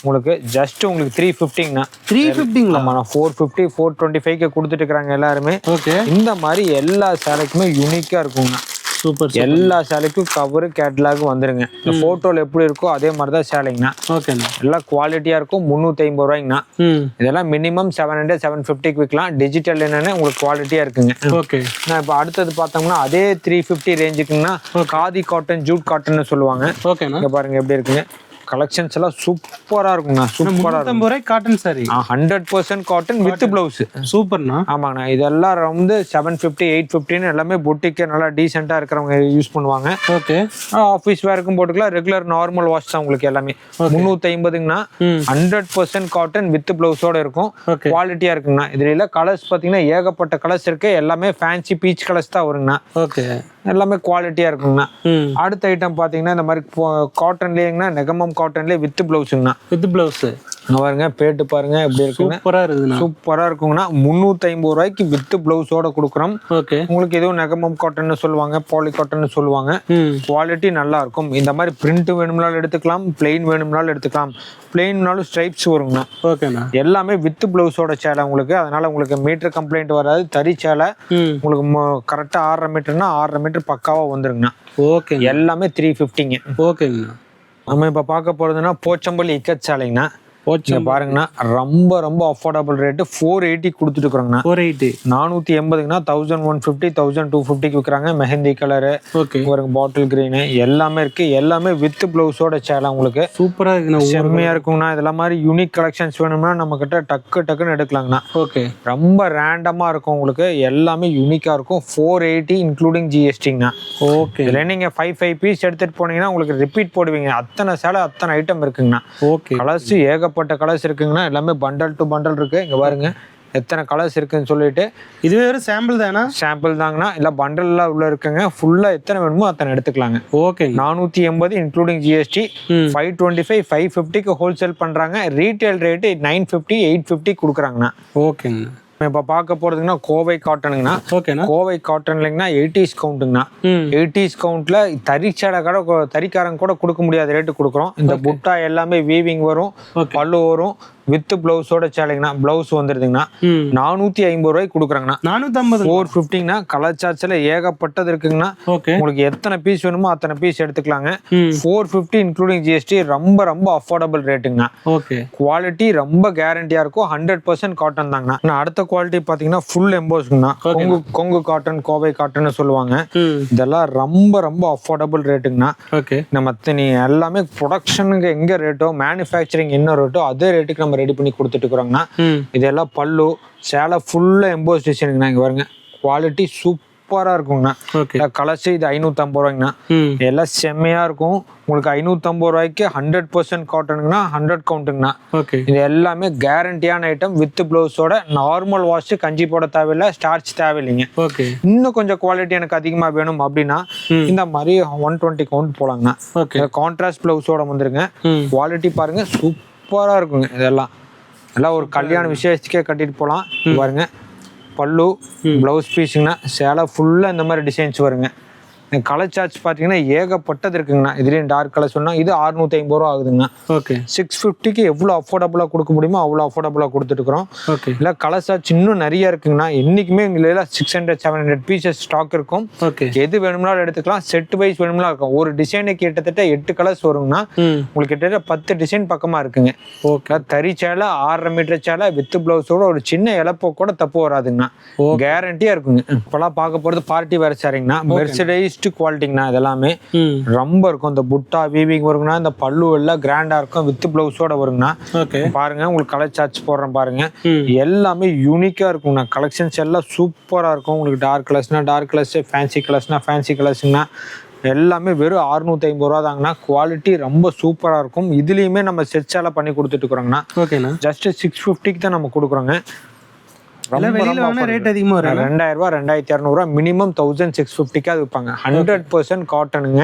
உங்களுக்கு. ஜஸ்ட் உங்களுக்கு 350ங்கண்ணா. 350ங்களா? ஆமா, 450, 425க்கு கொடுத்துட்டு இருக்கிறாங்க எல்லாருமே. ஓகே. இந்த மாதிரி எல்லா சாரிக்குமே யூனிக்கா இருக்குங்கண்ணா. சூப்பர். எல்லா சேலைக்கும் கவர் கேட்லாக் வந்துருங்க. இந்த போட்டோல எப்படி இருக்கோ அதே மாதிரி தான் சேலைங்கண்ணா. ஓகேண்ணா. எல்லாம் குவாலிட்டியா இருக்கும். 350 ரூபாய்ங்கண்ணா. இதெல்லாம் மினிமம் 700, 750க்கு விற்கலாம். டிஜிட்டல் என்னன்னு உங்களுக்கு குவாலிட்டியா இருக்குங்க. ஓகே. நான் இப்போ அடுத்தது பார்த்தோம்னா அதே 350 ரேஞ்சுக்குங்கன்னா காதி காட்டன், ஜூட் காட்டன் சொல்லுவாங்க. ஓகேண்ணா. இங்க பாருங்க எப்படி இருக்குங்க. கலெக்ஷன்ஸ் எல்லாம் சூப்பரா இருக்குங்கண்ணா. சூப்பரா இருக்கும். Cotton sorry 100% cotton with blouse. சூப்பர்ண்ணா. ஆமாங்கண்ணா. இதெல்லாம் வந்து 750, 850 எல்லாமே பொட்டிக்கு நல்லா டீசெண்டா இருக்கிறவங்க யூஸ் பண்ணுவாங்க. ஓகே. ஆஃபீஸ் வேர்க்கும் போட்டுக்கலாம். ரெகுலர் நார்மல் வாஷ் தான் உங்களுக்கு எல்லாமே. 350ங்கண்ணா. 100% காட்டன் வித் பிளவுஸோட இருக்கும். குவாலிட்டியா இருக்குங்கண்ணா. இதுல எல்லாம் கலர்ஸ் பாத்தீங்கன்னா ஏகப்பட்ட கலர்ஸ் இருக்கு. எல்லாமே ஃபேன்சி பீச் கலர்ஸ் தான் வருங்கண்ணா. ஓகே. எல்லாமே குவாலிட்டியா இருக்குங்கண்ணா. அடுத்த ஐட்டம் பாத்தீங்கன்னா இந்த மாதிரி காட்டன்லயேங்கண்ணா, நெகமம் காட்டன்லயே வித் பிளவுஸ்ங்கண்ணா. வித் பிளவுஸ் பாருங்க, பேட்டு பாருங்க எப்படி இருக்குங்க. சூப்பரா இருக்குதுண்ணா. சூப்பரா இருக்குங்கண்ணா. 350 ரூபாய்க்கு வித் பிளவுஸோட கொடுக்குறோம். ஓகே. உங்களுக்கு எதுவும் நெகமம் காட்டன் சொல்லுவாங்க, பாலி காட்டன் சொல்லுவாங்க. குவாலிட்டி நல்லா இருக்கும். இந்த மாதிரி பிரிண்ட் வேணும்னாலும் எடுத்துக்கலாம், பிளெயின் வேணும்னாலும் எடுத்துக்கலாம். பிளெயின்னாலும் ஸ்ட்ரைப்ஸ் வருங்கண்ணா. ஓகேண்ணா. எல்லாமே வித் பிளவுஸோட சேலை உங்களுக்கு. அதனால உங்களுக்கு மீட்டர் கம்ப்ளைண்ட் வராது. தறி சேலை உங்களுக்கு கரெக்டா 6.5 மீட்டர்னா 6.5 மீட்டர் பக்காவா வந்துருங்கண்ணா. ஓகே. எல்லாமே 350ங்க. ஓகேங்கண்ணா. நம்ம இப்ப பார்க்க போறதுன்னா போச்சம்பள்ளி இக்கட் சேலைங்கண்ணா. பாருங்கண்ணா, ரொம்ப அஃபோர்டபுள் ரேட்டு 480 கொடுத்துட்டு இருக்கிறோங்கண்ணா. 480. 480ங்கண்ணா. 1150, 1250க்கு விற்கிறாங்க. மெஹந்தி கலரு, பாட்டில் கிரீனு எல்லாமே இருக்கு. எல்லாமே வித் பிளவுஸோட சேலை உங்களுக்கு. சூப்பரா இருக்குண்ணா. செம்மையா இருக்குங்கண்ணா. இதெல்லாம் மாதிரி யூனிக் கலெக்ஷன்ஸ் வேணும்னா நம்ம கிட்ட டக்குன்னு எடுக்கலாங்கண்ணா. ஓகே. ரொம்ப ரேண்டமா இருக்கும் உங்களுக்கு. எல்லாமே யூனிக்கா இருக்கும். 480 இன்க்ளூடிங் ஜிஎஸ்டிங்கண்ணா. ஓகே. இதுல நீங்க 5 பீஸ் எடுத்துட்டு போனீங்கன்னா உங்களுக்கு ரிப்பீட் போடுவீங்க. அத்தனை சேலை, அத்தனை ஐட்டம் இருக்குங்கண்ணா. ஓகே. கலர்ஸ் ஏகப்பட்ட கலர்ஸ் இருக்குங்கண்ணா. எல்லாமே பண்டல் டு பண்டல் இருக்கு. இங்க பாருங்க எத்தனை கலர்ஸ் இருக்குன்னு சொல்லிட்டு. இதுவே ஒரு சாம்பிள் தானா? சாம்பிள் தாங்கண்ணா. இல்ல பண்டல்லாம் உள்ள இருக்குங்க. ஃபுல்லா எத்தனை வேணுமோ அத்தனை எடுத்துக்கலாங்க. ஓகே. 480 including GST. 525, 550க்கு ஹோல்சேல் பண்றாங்க. Retail rate 950, 850 கொடுக்குறாங்கண்ணா. ஓகேங்க. இப்ப பார்க்க போறதுங்கன்னா கோவை காட்டனுங்கண்ணா. ஓகேண்ணா. கோவை காட்டன் இல்லைங்கண்ணா 80s கவுண்ட்டுங்கண்ணா. 80s கவுண்ட்ல தறிச்சடை கூட தறிக்காரங்க கூட கொடுக்க முடியாத ரேட்டு கொடுக்குறோம். இந்த புட்டா எல்லாமே வீவிங் வரும், பல்லு வரும், வித் பிளவுஸோட சேலைங்கண்ணா. பிளவுஸ் வந்துருதுங்கண்ணா. 450 ரூபாய்க்கு கொடுக்குறாங்கண்ணா. 450. 450ங்கண்ணா. கலர் சார்ட்ஸ்ல ஏகப்பட்டது இருக்குங்கண்ணா. உங்களுக்கு எத்தனை பீஸ் வேணுமோ அத்தனை பீஸ் எடுத்துக்கலாங்க. 450 இன்க்ளூடிங் ஜிஎஸ்டி. ரொம்ப அஃபோர்டபுள் ரேட்டுங்கண்ணா. ஓகே. குவாலிட்டி ரொம்ப கேரண்டியா இருக்கும். 100% காட்டன் தாங்கண்ணா. அடுத்த குவாலிட்டி பாத்தீங்கன்னா ஃபுல் எம்போஸ்ங்கண்ணா. கொங்கு காட்டன், கோவை காட்டன் சொல்லுவாங்க. இதெல்லாம் ரொம்ப அஃபோர்டபுள் ரேட்டுங்கண்ணா. ஓகே. நம்ம எல்லாமே ப்ரொடக்ஷனுக்கு எங்க ரேட்டோ, மேனுஃபேக்சரிங் என்ன ரேட்டோ அதே ரேட்டுக்கு நம்ம ரெடி பண்ணி கொடுத்துட்டு இருக்கிறோங்கண்ணா. இதெல்லாம் பல்லு சேலை ஃபுல்லா எம்போஸ் டிசைனுங்கண்ணா. இங்க பாருங்க, குவாலிட்டி சூப்பர் சூப்பரா இருக்குங்கண்ணா. ஓகே கலர்ஸ் இது 550 ரூபாய்ங்கண்ணா. எல்லாம் செம்மையா இருக்கும். உங்களுக்கு 550 ரூபாய்க்கு 100% காட்டனுங்கண்ணா, 100 கவுண்ட்டுங்கண்ணா. ஓகே இது எல்லாமே கேரண்டியான ஐட்டம் வித் பிளவுஸோட. நார்மல் வாஷ், கஞ்சி போட தேவையில்லை, ஸ்டார்ச் தேவையில்லைங்க. ஓகே இன்னும் கொஞ்சம் குவாலிட்டி எனக்கு அதிகமா வேணும் அப்படின்னா இந்த மாதிரி 120 கவுண்ட் போலாங்கண்ணா. ஓகே கான்ட்ராஸ்ட் பிளவுஸோட வந்துருங்க. குவாலிட்டி பாருங்க சூப்பரா இருக்குங்க. இதெல்லாம் எல்லாம் ஒரு கல்யாண விசேஷத்துக்கே கட்டிட்டு போகலாம். பாருங்க பல்லு, பிளவுஸ் பீஸுங்கண்ணா. சேலை ஃபுல்லாக இந்த மாதிரி டிசைன்ஸ் வருங்க. கலர் சார்ஜ் பார்த்தீங்கன்னா ஏகப்பட்டது இருக்குங்கண்ணா. இதுலேயும் டார்க் கலர் சொன்னால் இது 650 ரூபா ஆகுதுங்கண்ணா. ஓகே 650க்கு எவ்வளோ அஃபோர்டபுளாக கொடுக்க முடியுமோ அவ்வளோ அஃபோர்டபுளாக கொடுத்துட்டுருக்குறோம். ஓகே இல்லை கலர் சார்ஜ் இன்னும் நிறைய இருக்குங்கண்ணா. என்றைக்குமே எங்களை 600-700 பீசஸ் ஸ்டாக் இருக்கும். ஓகே எது வேணும்னாலும் எடுத்துக்கலாம். செட் வைஸ் வேணும்னா இருக்கும். ஒரு டிசைனுக்கு கிட்டத்தட்ட 8 கலர்ஸ் வருங்கண்ணா. உங்களுக்கு கிட்டத்தட்ட 10 டிசைன் பக்கமாக இருக்குங்க. ஓகே தறி சேலை 6.5 மீட்டர் சேலை வித் பிளவுஸோட ஒரு சின்ன இழப்போ கூட தப்பு வராதுங்கண்ணா. கேரண்டியா இருக்குங்க. இப்பெல்லாம் பார்க்க போறது பார்ட்டி வேர் சாரிங்கண்ணா. மெர்சடைஸ்டு குவாலிட்டிங்கண்ணா. இதெல்லாமே ரொம்ப இருக்கும். இந்த புட்டா வீவிங் வருங்கண்ணா. இந்த பல்லு எல்லாம் கிராண்டா இருக்கும். வித் பிளவுஸோட வருங்கண்ணா. பாருங்க உங்களுக்கு கலர் சார்ஜ் போடுறேன் பாருங்க. எல்லாமே யூனிக்கா இருக்குங்கண்ணா. கலெக்ஷன்ஸ் எல்லாம் சூப்பரா இருக்கும். உங்களுக்கு டார்க் கலர்ஸ்னா டார்க் கலர்ஸ், ஃபேன்சி கலர்ஸ்னா ஃபேன்சி கலர்ஸ்ங்கண்ணா. எல்லாமே வெறும் 650 ரூபா தாங்கண்ணா. குவாலிட்டி ரொம்ப சூப்பரா இருக்கும். இதுலயுமே நம்ம செட் சேலை பண்ணி கொடுத்துட்டு இருக்கிறோங்கண்ணா. ஓகேண்ணா ஜஸ்ட் 650க்கு தான் நம்ம கொடுக்குறோங்க. வெளியில வாங்கினா ரேட் அதிகமா வரும். 2000 ரூபா 2200 ரூபா மினிமம் 1650க்கு அது விற்பாங்க. 100% காட்டனுங்க.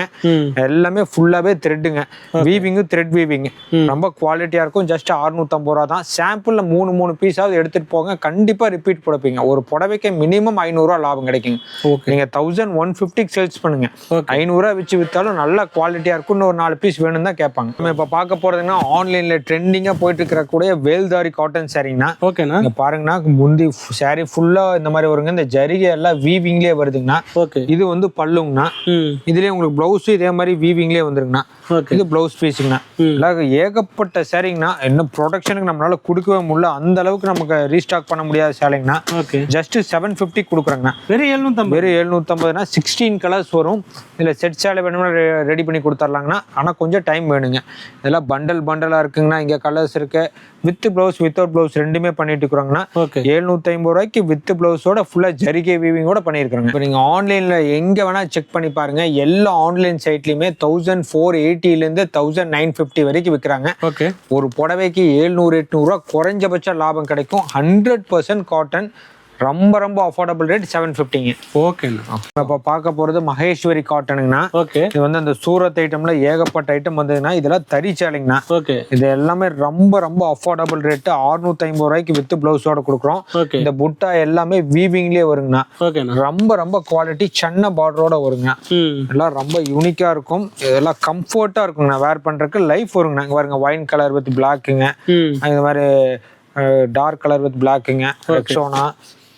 எல்லாமே ஃபுல்லாவே த்ரெட்டுங்க. வீவிங் த்ரெட் வீவிங் ரொம்ப குவாலிட்டியா இருக்கும். ஜஸ்ட் 650 ரூபா தான். சாம்பிள்ல 3 பீஸாவது எடுத்துட்டு போங்க. கண்டிப்பா ரிப்பீட் போடுப்பீங்க. ஒரு புடவைக்கு மினிமம் 500 ரூபா லாபம் கிடைக்குங்க. நீங்க 1150க்கு சேல்ஸ் பண்ணுங்க. 500 ரூபா வச்சு வித்தாலும் நல்ல குவாலிட்டியா இருக்கும். இன்னும் ஒரு 4 பீஸ் வேணும் தான் கேட்பாங்க. நம்ம இப்ப பார்க்க போறதுன்னா ஆன்லைன்ல ட்ரெண்டிங்கா போயிட்டு இருக்கிற கூட வேல்தாரி காட்டன் சாரிங்கண்ணா. ஓகேண்ணா பாருங்கண்ணா முந்தி சாரி ஃபுல்லா இந்த மாதிரி வருங்க. இந்த ஜரிகை எல்லாம் வீவிங்லயே வருதுங்கண்ணா. ஓகே இது வந்து பல்லுங்கண்ணா. இதுலயே உங்களுக்கு பிளவுஸ் இதே மாதிரி வீவிங்லயே வந்துருங்கண்ணா. இது பிளவுஸ் பீஸுங்கண்ணா. ஏகப்பட்ட சாரிங்கண்ணா. என்ன ப்ரொடக்ஷனுக்கு நம்மளால கொடுக்கவே முடியல. அந்த அளவுக்கு நமக்கு ரீஸ்டாக் பண்ண முடியாத சேலைங்கண்ணா. ஜஸ்ட் 750 கொடுக்குறாங்கண்ணா. வெறும் 750 16 கலர்ஸ் வரும். இதுல செட் சேலை வேணும்னா ரெடி பண்ணி கொடுத்துர்லாங்கண்ணா. ஆனா கொஞ்சம் டைம் வேணுங்க. இதெல்லாம் பண்டலா இருக்குங்கண்ணா. இங்க கலர்ஸ் இருக்கு. வித் பிளவுஸ் வித்தவுட் பிளவுஸ் ரெண்டுமே பண்ணிட்டு இருக்கிறாங்கண்ணா. 750 ரூபாய்க்கு வித் பிளவுஸோட ஃபுல்லா ஜரிகை வீவிங்கோட பண்ணிருக்காங்க. இப்போ நீங்க ஆன்லைன்ல எங்க வேணா செக் பண்ணி பாருங்க. எல்லா ஆன்லைன் சைட்லயுமே 1480 இருந்து 1950 வரைக்கும் விற்கிறாங்க. ஒரு புடவைக்கு 700-800 ரூபா குறைஞ்சபட்ச லாபம் கிடைக்கும். 100% காட்டன். ரொம்ப ரொம்ப அஃபோர்டபுள் ரேட் 750ங்க. ஓகேண்ணா. இப்போ பார்க்க போறது மகேஸ்வரி காட்டனுங்கண்ணா. இது வந்து அந்த சூரத் ஐட்டம்ல ஏகப்பட்ட ஐட்டம் வந்ததுன்னா இதெல்லாம் தறி சேலைங்கண்ணா. இது எல்லாமே ரொம்ப ரொம்ப அஃபோர்டபுள் ரேட். 650 ரூபாய்க்கு வித் பிளவுஸோட கொடுக்குறோம். இந்த புட்டா எல்லாமே வீவிங்லயே வருங்கண்ணா. ரொம்ப ரொம்ப குவாலிட்டி சின்ன பார்டரோட வருங்க. எல்லாம் ரொம்ப யூனிக்கா இருக்கும். இதெல்லாம் கம்ஃபர்ட்டா இருக்குங்கண்ணா. வேர் பண்றதுக்கு லைஃப் வருங்கண்ணா. இங்க பாருங்க வைன் கலர் வித் பிளாக்குங்க. இந்த மாதிரி டார்க் கலர் வித் பிளாக்குங்க. ரெக்ஸோனா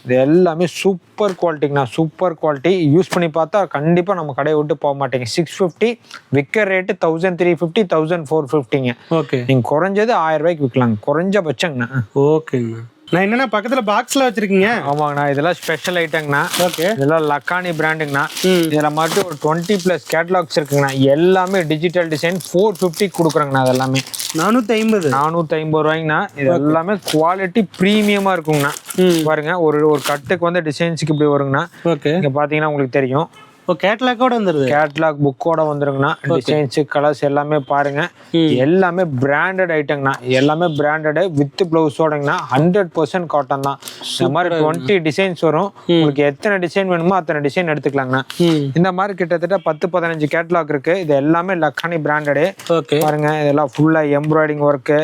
இது எல்லாமே சூப்பர் குவாலிட்டிங்கண்ணா. Super quality. யூஸ் பண்ணி பார்த்தா கண்டிப்பா நம்ம கடையை விட்டு போக மாட்டேங்க. 650 விற்கிற ரேட்டு 1350 1450ங்க. நீங்க குறைஞ்சது 1000 ரூபாய்க்கு விற்கலாங்க. குறைஞ்சபட்சங்கண்ணா. ஓகேங்கண்ணா. நான் என்னன்னா பக்கத்துல பாக்ஸ்ல வச்சிருக்கீங்க. ஆமாங்கண்ணா. இதெல்லாம் ஸ்பெஷல் ஐட்டங்கண்ணா. இதெல்லாம் லக்கானி பிராண்டுங்கண்ணா. இதுல மட்டும் ஒரு 20+ கேட்டலாக்ஸ் இருக்குங்கண்ணா. எல்லாமே டிஜிட்டல் டிசைன் 450 கொடுக்குறாங்கண்ணா. அது எல்லாமே 450 ரூபாய்ங்கண்ணா. இது எல்லாமே குவாலிட்டி ப்ரீமியமா இருக்குங்கண்ணா. பாருங்க ஒரு கட்டுக்கு வந்து டிசைன்ஸுக்கு இப்படி வருங்கண்ணா. இங்க பாத்தீங்கன்னா உங்களுக்கு தெரியும். கேட்டலாகோட வந்துருது. கேட்டலாக் புக்கோட வந்துருங்கண்ணா. டிசைன்ஸ் கலர்ஸ் எல்லாமே பாருங்க. எல்லாமே பிராண்டட் ஐட்டங்கண்ணா. எல்லாமே பிராண்டட் வித் பிளவுஸோடங்கண்ணா. 100% காட்டன் தான். இந்த மாதிரி 20 டிசைன்ஸ் வரும். உங்களுக்கு எத்தனை டிசைன் வேணுமோ அத்தனை டிசைன் எடுத்துக்கலாங்கண்ணா. இந்த மாதிரி கிட்டத்தட்ட 10-15 கேட்டலாக் இருக்கு. இது எல்லாமே லக்கானி பிராண்டடு. பாருங்க இதெல்லாம் ஃபுல்லா எம்ப்ராய்டிங் ஒர்க்கு.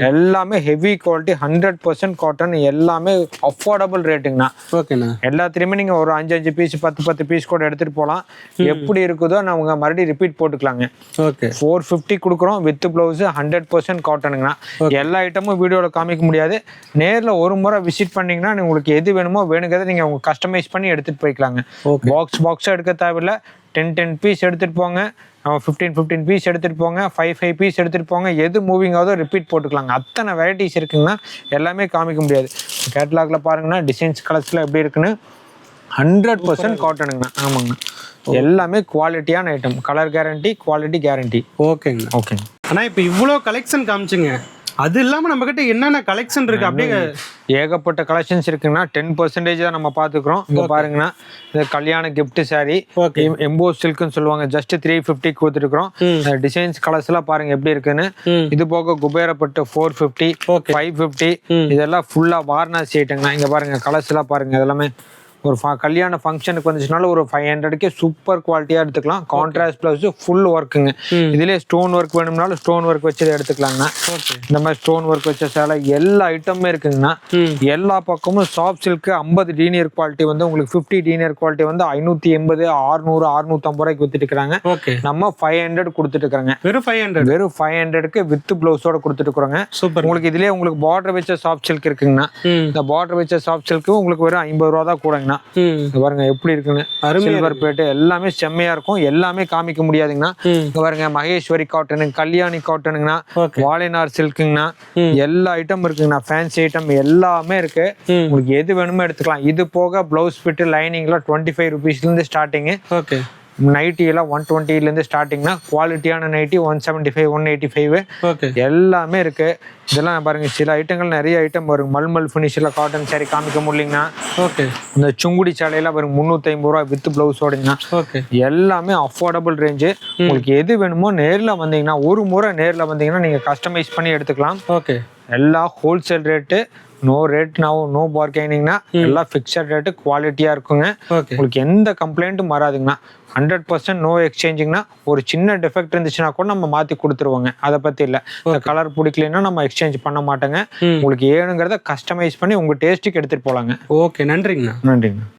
எல்லாமே ஹெவி குவாலிட்டி. 100% காட்டன். எல்லாமே அஃபோர்டபுள் ரேட்டுங்கண்ணா. எல்லாத்துலயுமே நீங்க ஒரு 5 பீஸ் 10 பீஸ் கூட எடுத்துட்டு போகலாம். எப்படி இருக்குதோ நம்ம மறுபடியும் ரிப்பீட் போட்டுக்கலாங்க. 450 கொடுக்குறோம் வித் பிளவுஸ். 100% காட்டனுங்கண்ணா. எல்லா ஐட்டமும் வீடியோல காமிக்க முடியாது. நேர்ல ஒரு முறை விசிட் பண்ணீங்கன்னா உங்களுக்கு எது வேணுமோ வேணுங்கிறத நீங்க உங்க கஸ்டமைஸ் பண்ணி எடுத்துட்டு போய்க்கலாங்க. பாக்ஸா எடுக்க தேவையில்ல. 10 பீஸ் எடுத்துட்டு போங்க. 15 பீஸ் எடுத்துட்டு போங்க. 5 பீஸ் எடுத்துட்டு போங்க. எது மூவிங் ஆகுதோ ரிப்பீட் போட்டுக்கலாங்க. அத்தனை வெரைட்டிஸ் இருக்குங்கன்னா எல்லாமே காமிக்க முடியாது. கேட்டலாக்ல பாருங்கன்னா டிசைன்ஸ் கலர்ஸ்ல எப்படி இருக்குன்னு 100% காட்டனுங்கண்ணா. ஆமாங்கண்ணா. எல்லாமே குவாலிட்டியான item. Colour guarantee, quality guarantee. ஓகேங்க. ஆனா இப்போ இவ்வளோ கலெக்ஷன் காமிச்சுங்க. அது இல்லாம நம்ம கிட்ட என்னென்ன கலெக்ஷன் இருக்கு அப்படியே ஏகப்பட்ட கலெக்ஷன்ஸ் இருக்குங்கன்னா 10% தான் நம்ம பாத்துக்கிறோம். இங்க பாருங்கன்னா இது கல்யாண gift saree ஓகே எம்போஸ் சில்க்னு சொல்லுவாங்க. ஜஸ்ட் 350 கொடுத்துருக்கோம். டிசைன்ஸ் கலர்ஸ் எல்லாம் பாருங்க எப்படி இருக்குன்னு. இது போக குபேரப்பட்டு 450 ஓகே 550 இதெல்லாம் ஃபுல்லா வாரணாசி ஐட்டங்கண்ணா. இங்க பாருங்க கலர்ஸ் எல்லாம் பாருங்க. இதெல்லாமே ஒரு கல்யாண ஃபங்க்ஷனுக்கு வந்துச்சுனால ஒரு 500க்கு சூப்பர் குவாலிட்டியா எடுத்துக்கலாம். கான்ட்ராஸ்ட் பிளவுஸ் ஃபுல் ஒர்க்குங்க. இதுலயே ஸ்டோன் ஒர்க் வேணும்னாலும் ஸ்டோன் ஒர்க் வச்சு எடுத்துக்கலாங்கண்ணா. இந்த மாதிரி ஸ்டோன் ஒர்க் வச்ச சேலை எல்லா ஐட்டமுமே இருக்குங்கண்ணா. எல்லா பக்கமும் சாஃப்ட் சில்க் 50 டீனியர் குவாலிட்டி வந்து உங்களுக்கு 50 டீனியர் குவாலிட்டி வந்து 580 600 650 ரூபாய்க்கு வித்துட்டு இருக்காங்க. நம்ம 500 கொடுத்துட்டு இருக்காங்க. வெறும் 500க்கு வித் பிளவுஸோட கொடுத்துட்டு இருக்கிறோங்க. சூப்பர். உங்களுக்கு இதுலயே உங்களுக்கு பார்டர் வச்ச சாஃப்ட் சில்க் இருக்குங்கண்ணா. இந்த பார்டர் வச்ச சாஃப்ட் சில்க் உங்களுக்கு வெறும் 50 ரூபா தான் கூடங்கண்ணா. பாருங்க எப்படி இருக்குன்னு. சில்வர் பிளேட் எல்லாமே செம்மையா இருக்கும். எல்லாமே காமிக்க முடியாதுங்கண்ணா. பாருங்க மகேஸ்வரி காட்டன், கல்யாணி காட்டனுங்கண்ணா, வாழைநார் சில்க்குங்கண்ணா, எல்லா ஐட்டம் இருக்குங்கண்ணா. ஃபேன்சி ஐட்டம் எல்லாமே இருக்கு. உங்களுக்கு எது வேணுமோ எடுத்துக்கலாம். இது போக பிளவுஸ் ஃபிட் லைனிங்ல 25 ருபீஸ்ல இருந்து ஸ்டார்டிங். ஓகே நைட்டி எல்லாம் 120 இருந்து ஸ்டார்டிங்னா குவாலிட்டியான நைட்டி 175 185 எல்லாமே இருக்கு. இதெல்லாம் பாருங்க சில ஐட்டங்கள் நிறைய ஐட்டம் வரும். மல்மல் ஃபினிஷ்ல காட்டன் சாரி காமிக்க முடியலங்கண்ணா. ஓகே இந்த சுங்குடி சாலையெல்லாம் வரும் 350 ரூபா வித் பிளவுஸோடங்கண்ணா. ஓகே எல்லாமே அஃபோர்டபுள் ரேஞ்சு. உங்களுக்கு எது வேணுமோ நேரில் வந்தீங்கன்னா ஒரு முறை நேரில் வந்தீங்கன்னா நீங்க கஸ்டமைஸ் பண்ணி எடுத்துக்கலாம். ஓகே எல்லா wholesale rate, no rate no பார்கெனிங்னா எல்லாம் ஃபிக்ஸட் ரேட்டு குவாலிட்டியா இருக்குங்க. உங்களுக்கு எந்த கம்ப்ளைண்ட்டும் வராதுங்கண்ணா. 100% நோ எக்ஸ்சேஞ்சிங்னா ஒரு சின்ன டிஃபெக்ட் இருந்துச்சுன்னா கூட நம்ம மாத்தி கொடுத்துருவோங்க. அதை பத்தி இல்ல. கலர் பிடிக்கலன்னா நம்ம எக்ஸ்சேஞ்ச் பண்ண மாட்டோங்க. உங்களுக்கு ஏனுங்கிறத கஸ்டமைஸ் பண்ணி உங்க டேஸ்ட்டுக்கு எடுத்துட்டு போலாங்க. ஓகே நன்றிங்கண்ணா. நன்றிங்க.